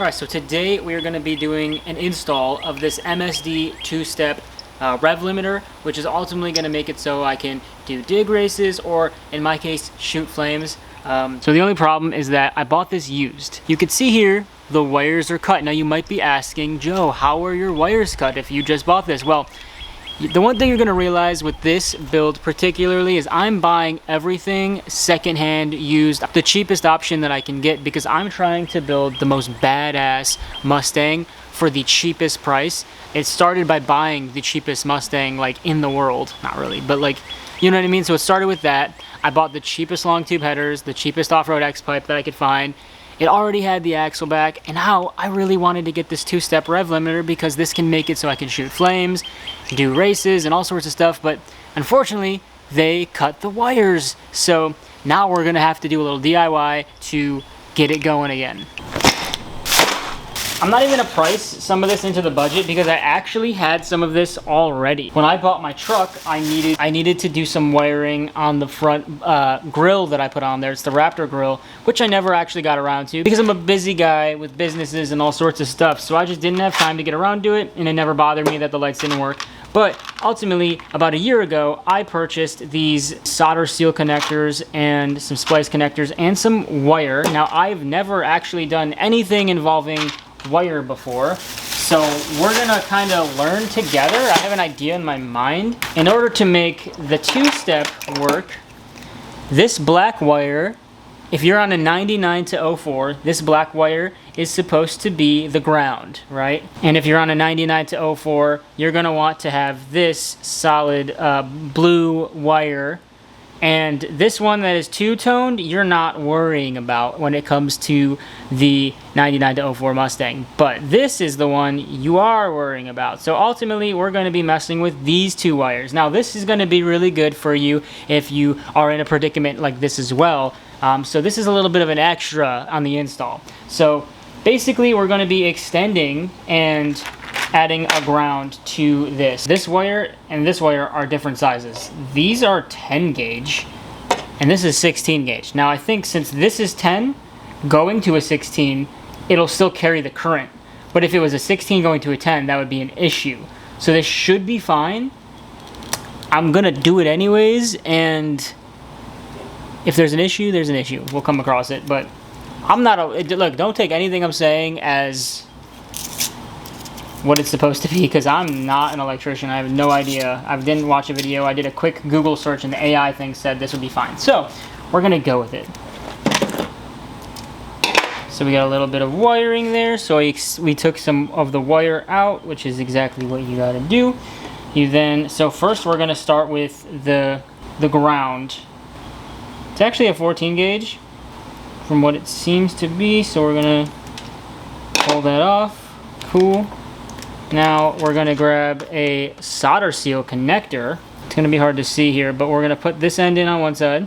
Alright, so today we are going to be doing an install of this MSD two-step rev limiter, which is ultimately going to make it so I can do dig races or, in my case, shoot flames. So the only problem is that I bought this used. You can see here the wires are cut. Now you might be asking, Joe, how are your wires cut if you just bought this? Well, the one thing you're going to realize with this build particularly is I'm buying everything secondhand, used, the cheapest option that I can get, because I'm trying to build the most badass Mustang for the cheapest price. It started by buying the cheapest Mustang like in the world. Not really, but like, you know what I mean? So it started with that. I bought the cheapest long tube headers, the cheapest off-road X-pipe that I could find. It already had the axle back, and now I really wanted to get this two-step rev limiter because this can make it so I can shoot flames, do races, and all sorts of stuff, but unfortunately, they cut the wires. So now we're gonna have to do a little DIY to get it going again. I'm not even gonna price some of this into the budget because I actually had some of this already. When I bought my truck, I needed to do some wiring on the front grill that I put on there. It's the Raptor grill, which I never actually got around to because I'm a busy guy with businesses and all sorts of stuff. So I just didn't have time to get around to it, and it never bothered me that the lights didn't work. But ultimately, about a year ago, I purchased these solder seal connectors and some splice connectors and some wire. Now, I've never actually done anything involving wire before, so we're gonna kind of learn together. I have an idea in my mind. In order to make the two-step work, this black wire, if you're on a 99 to 04, this black wire is supposed to be the ground, right? And if you're on a 99 to 04, you're gonna want to have this solid blue wire. And this one that is two-toned, you're not worrying about when it comes to the 99 to 04 Mustang. But this is the one you are worrying about. So ultimately, we're going to be messing with these two wires. Now, this is going to be really good for you if you are in a predicament like this as well. So this is a little bit of an extra on the install. So basically, we're going to be extending and adding a ground to this. This wire and this wire are different sizes. These are 10 gauge and this is 16 gauge. Now I think since this is 10 going to a 16, it'll still carry the current. But if it was a 16 going to a 10, that would be an issue. So this should be fine. I'm gonna do it anyways, and if there's an issue, there's an issue. We'll come across it, but I'm not look, don't take anything I'm saying as what it's supposed to be, because I'm not an electrician. I have no idea. I didn't watch a video. I did a quick Google search and the AI thing said this would be fine. So we're gonna go with it. So we got a little bit of wiring there. So we took some of the wire out, which is exactly what you gotta do. So first we're gonna start with the ground. It's actually a 14 gauge from what it seems to be. So we're gonna pull that off. Cool. Now we're gonna grab a solder seal connector. It's gonna be hard to see here, but we're gonna put this end in on one side,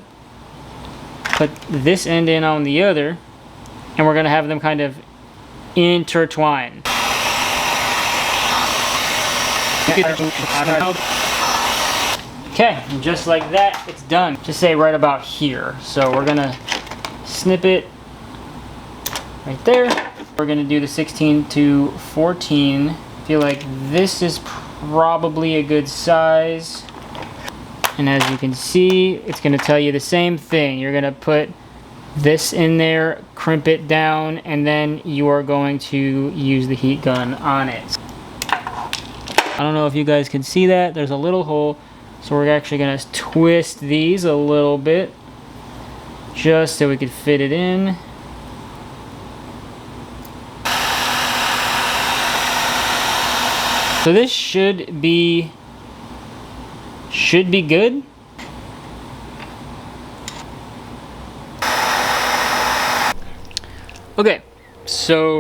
put this end in on the other, and we're gonna have them kind of intertwine. Okay, and just like that, it's done. Just say right about here. So we're gonna snip it right there. We're gonna do the 16 to 14. I feel like this is probably a good size. And as you can see, it's gonna tell you the same thing. You're gonna put this in there, crimp it down, and then you are going to use the heat gun on it. I don't know if you guys can see that. There's a little hole. So we're actually gonna twist these a little bit just so we could fit it in. So this should be good. Okay, so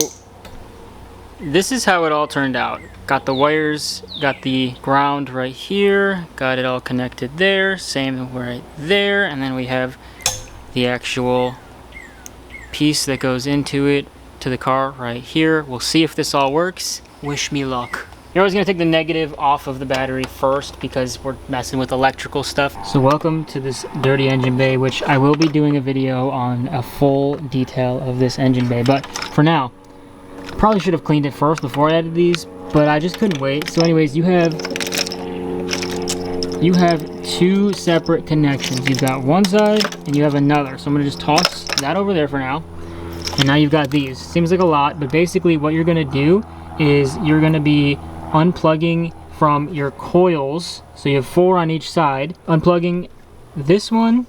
this is how it all turned out. Got the wires, got the ground right here, got it all connected there, same right there, and then we have the actual piece that goes into it, to the car right here. We'll see if this all works. Wish me luck. You're always going to take the negative off of the battery first because we're messing with electrical stuff. So welcome to this dirty engine bay, which I will be doing a video on a full detail of this engine bay. But for now, Probably should have cleaned it first before I added these, but I just couldn't wait. So anyways, you have two separate connections. You've got one side and you have another. So I'm gonna just toss that over there for now. And now you've got these. Seems like a lot, but basically what you're gonna do is you're gonna be unplugging from your coils. So you have 4 on each side. Unplugging this one,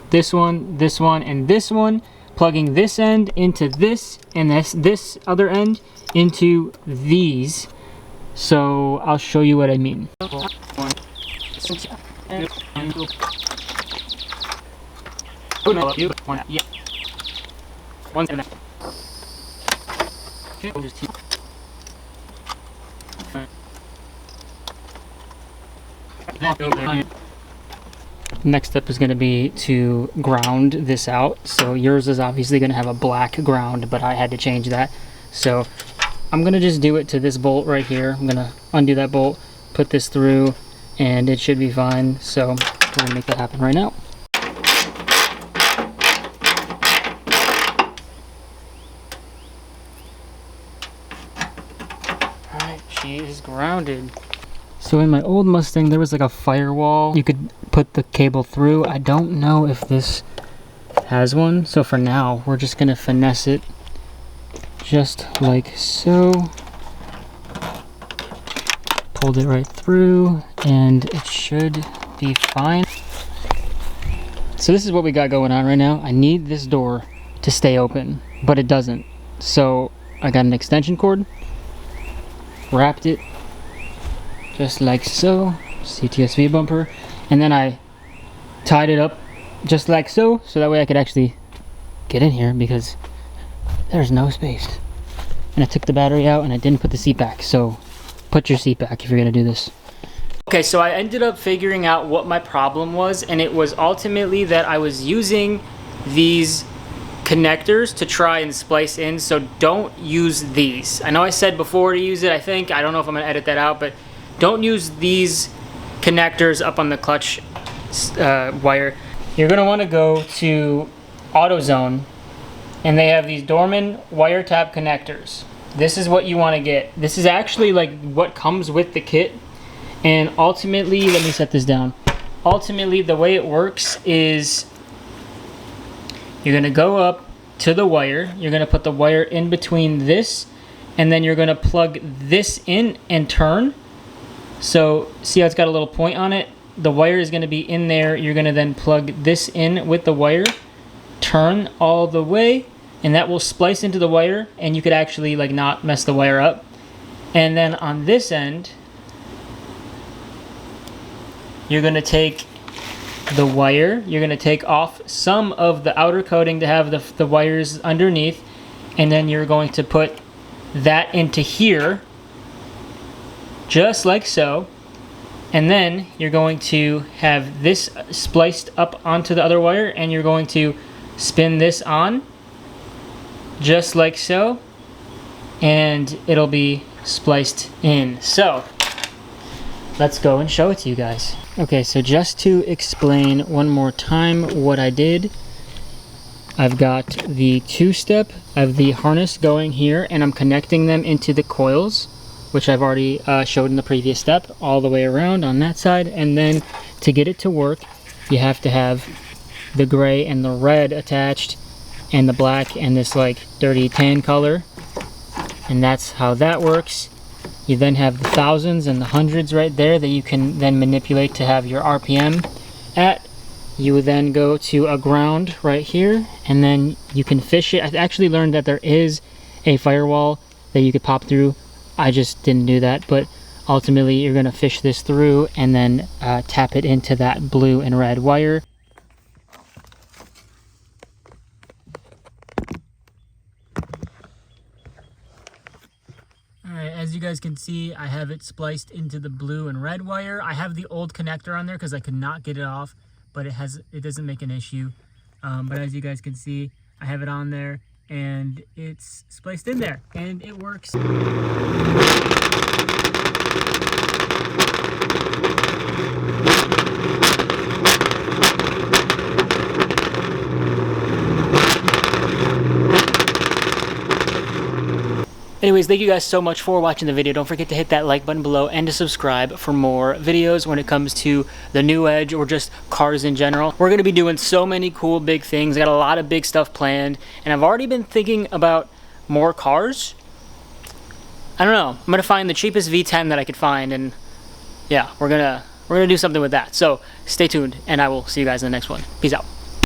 this one, this one, and this one. Plugging this end into this, and this other end into these. So I'll show you what I mean. Next step is going to be to ground this out. So yours is obviously going to have a black ground, but I had to change that. So I'm going to just do it to this bolt right here. I'm going to undo that bolt, put this through, and it should be fine. So we're going to make that happen right now. Alright, she is grounded. So in my old Mustang, there was like a firewall you could put the cable through. I don't know if this has one. So for now, we're just going to finesse it just like so. Pulled it right through and it should be fine. So this is what we got going on right now. I need this door to stay open, but it doesn't. So I got an extension cord, wrapped it just like so, CTSV bumper, and then I tied it up just like so, so that way I could actually get in here because there's no space. And I took the battery out and I didn't put the seat back, so put your seat back if you're gonna do this. Okay, so I ended up figuring out what my problem was, and it was ultimately that I was using these connectors to try and splice in, so don't use these. I know I said before to use it, I think. I don't know if I'm gonna edit that out, but don't use these connectors up on the clutch wire. You're gonna wanna go to AutoZone, and they have these Dorman wiretap connectors. This is what you wanna get. This is actually like what comes with the kit, and ultimately, let me set this down. Ultimately, the way it works is you're gonna go up to the wire, you're gonna put the wire in between this, and then you're gonna plug this in and turn. So see how it's got a little point on it? The wire is going to be in there. You're going to then plug this in with the wire, turn all the way, and that will splice into the wire, and you could actually like not mess the wire up. And then on this end, you're going to take the wire, you're going to take off some of the outer coating to have the wires underneath, and then you're going to put that into here, just like so, and then you're going to have this spliced up onto the other wire, and you're going to spin this on just like so, and it'll be spliced in. So let's go and show it to you guys. Okay, so just to explain one more time what I did, I've got the 2-step, I have the harness going here, and I'm connecting them into the coils, which I've already showed in the previous step, all the way around on that side. And then to get it to work, you have to have the gray and the red attached, and the black and this like dirty tan color, and that's how that works. You then have the thousands and the hundreds right there that you can then manipulate to have your RPM at. You would then go to a ground right here, and then you can fish it. I actually learned that there is a firewall that you could pop through. I just didn't do that, but ultimately you're going to fish this through and then tap it into that blue and red wire. Alright, as you guys can see, I have it spliced into the blue and red wire. I have the old connector on there because I could not get it off, but it doesn't make an issue. But as you guys can see, I have it on there, and it's spliced in there, and it works. Anyways, thank you guys so much for watching the video. Don't forget to hit that like button below and to subscribe for more videos when it comes to the new Edge or just cars in general. We're going to be doing so many cool big things. I got a lot of big stuff planned, and I've already been thinking about more cars. I don't know. I'm going to find the cheapest V10 that I could find, and yeah, we're going to do something with that. So stay tuned, and I will see you guys in the next one. Peace out.